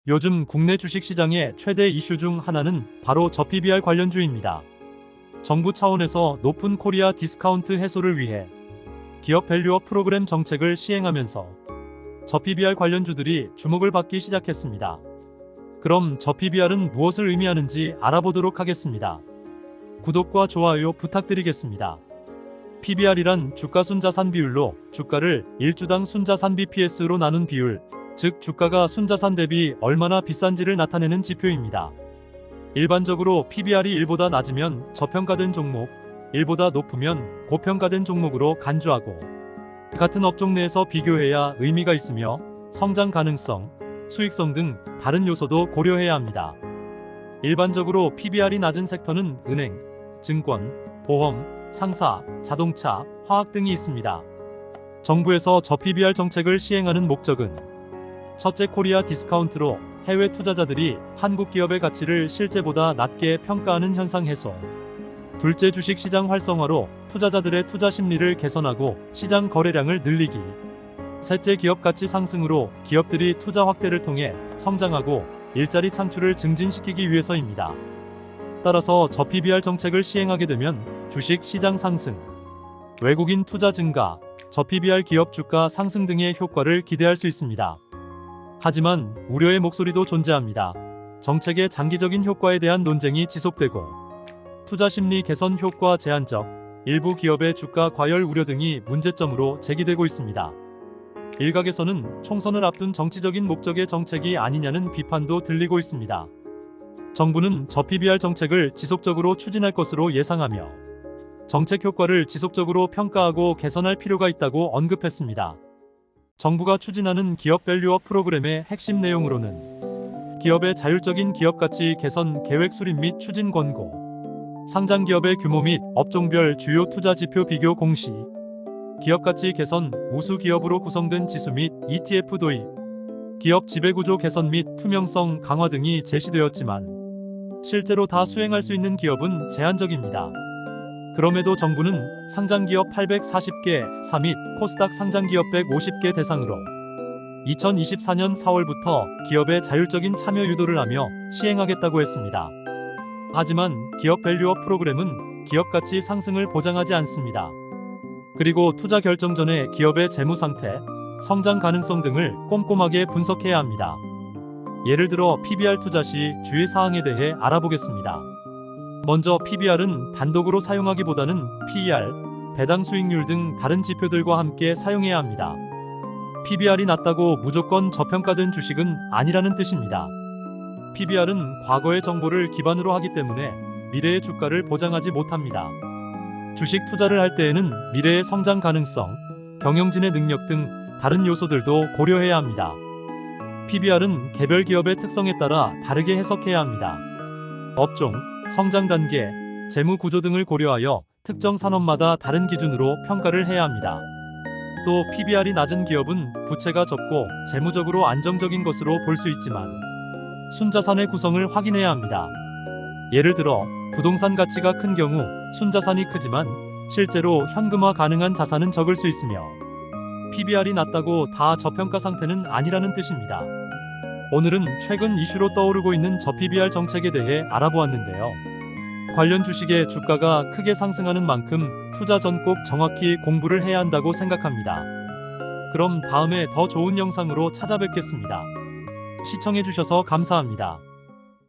요즘 국내 주식시장의 최대 이슈 중 하나는 바로 저PBR 관련주입니다. 정부 차원에서 높은 코리아 디스카운트 해소를 위해 기업 밸류업 프로그램 정책을 시행하면서 저PBR 관련주들이 주목을 받기 시작했습니다. 그럼 저PBR은 무엇을 의미하는지 알아보도록 하겠습니다. 구독과 좋아요 부탁드리겠습니다. PBR이란 주가 순자산 비율로 주가를 1주당 순자산 BPS로 나눈 비율, 즉 주가가 순자산 대비 얼마나 비싼지를 나타내는 지표입니다. 일반적으로 PBR이 1보다 낮으면 저평가된 종목, 1보다 높으면 고평가된 종목으로 간주하고, 같은 업종 내에서 비교해야 의미가 있으며 성장 가능성, 수익성 등 다른 요소도 고려해야 합니다. 일반적으로 PBR이 낮은 섹터는 은행, 증권, 보험, 상사, 자동차, 화학 등이 있습니다. 정부에서 저PBR 정책을 시행하는 목적은 첫째, 코리아 디스카운트로 해외 투자자들이 한국 기업의 가치를 실제보다 낮게 평가하는 현상 해소. 둘째, 주식시장 활성화로 투자자들의 투자 심리를 개선하고 시장 거래량을 늘리기. 셋째, 기업 가치 상승으로 기업들이 투자 확대를 통해 성장하고 일자리 창출을 증진시키기 위해서입니다. 따라서 저PBR 정책을 시행하게 되면 주식 시장 상승, 외국인 투자 증가, 저PBR 기업 주가 상승 등의 효과를 기대할 수 있습니다. 하지만 우려의 목소리도 존재합니다. 정책의 장기적인 효과에 대한 논쟁이 지속되고, 투자 심리 개선 효과 제한적, 일부 기업의 주가 과열 우려 등이 문제점으로 제기되고 있습니다. 일각에서는 총선을 앞둔 정치적인 목적의 정책이 아니냐는 비판도 들리고 있습니다. 정부는 저PBR 정책을 지속적으로 추진할 것으로 예상하며 정책 효과를 지속적으로 평가하고 개선할 필요가 있다고 언급했습니다. 정부가 추진하는 기업 밸류업 프로그램의 핵심 내용으로는 기업의 자율적인 기업가치 개선 계획 수립 및 추진 권고, 상장 기업의 규모 및 업종별 주요 투자 지표 비교 공시, 기업가치 개선 우수 기업으로 구성된 지수 및 ETF 도입, 기업 지배구조 개선 및 투명성 강화 등이 제시되었지만 실제로 다 수행할 수 있는 기업은 제한적입니다. 그럼에도 정부는 상장기업 840개 사 및 코스닥 상장기업 150개 대상으로 2024년 4월부터 기업의 자율적인 참여 유도를 하며 시행하겠다고 했습니다. 하지만 기업 밸류업 프로그램은 기업 가치 상승을 보장하지 않습니다. 그리고 투자 결정 전에 기업의 재무 상태, 성장 가능성 등을 꼼꼼하게 분석해야 합니다. 예를 들어 PBR 투자 시 주의 사항에 대해 알아보겠습니다. 먼저 PBR은 단독으로 사용하기보다는 PER, 배당 수익률 등 다른 지표들과 함께 사용해야 합니다. PBR이 낮다고 무조건 저평가된 주식은 아니라는 뜻입니다. PBR은 과거의 정보를 기반으로 하기 때문에 미래의 주가를 보장하지 못합니다. 주식 투자를 할 때에는 미래의 성장 가능성, 경영진의 능력 등 다른 요소들도 고려해야 합니다. PBR은 개별 기업의 특성에 따라 다르게 해석해야 합니다. 업종, 성장 단계, 재무 구조 등을 고려하여 특정 산업마다 다른 기준으로 평가를 해야 합니다. 또 PBR이 낮은 기업은 부채가 적고 재무적으로 안정적인 것으로 볼 수 있지만 순자산의 구성을 확인해야 합니다. 예를 들어 부동산 가치가 큰 경우 순자산이 크지만 실제로 현금화 가능한 자산은 적을 수 있으며 PBR이 낮다고 다 저평가 상태는 아니라는 뜻입니다. 오늘은 최근 이슈로 떠오르고 있는 저PBR 정책에 대해 알아보았는데요. 관련 주식의 주가가 크게 상승하는 만큼 투자 전 꼭 정확히 공부를 해야 한다고 생각합니다. 그럼 다음에 더 좋은 영상으로 찾아뵙겠습니다. 시청해주셔서 감사합니다.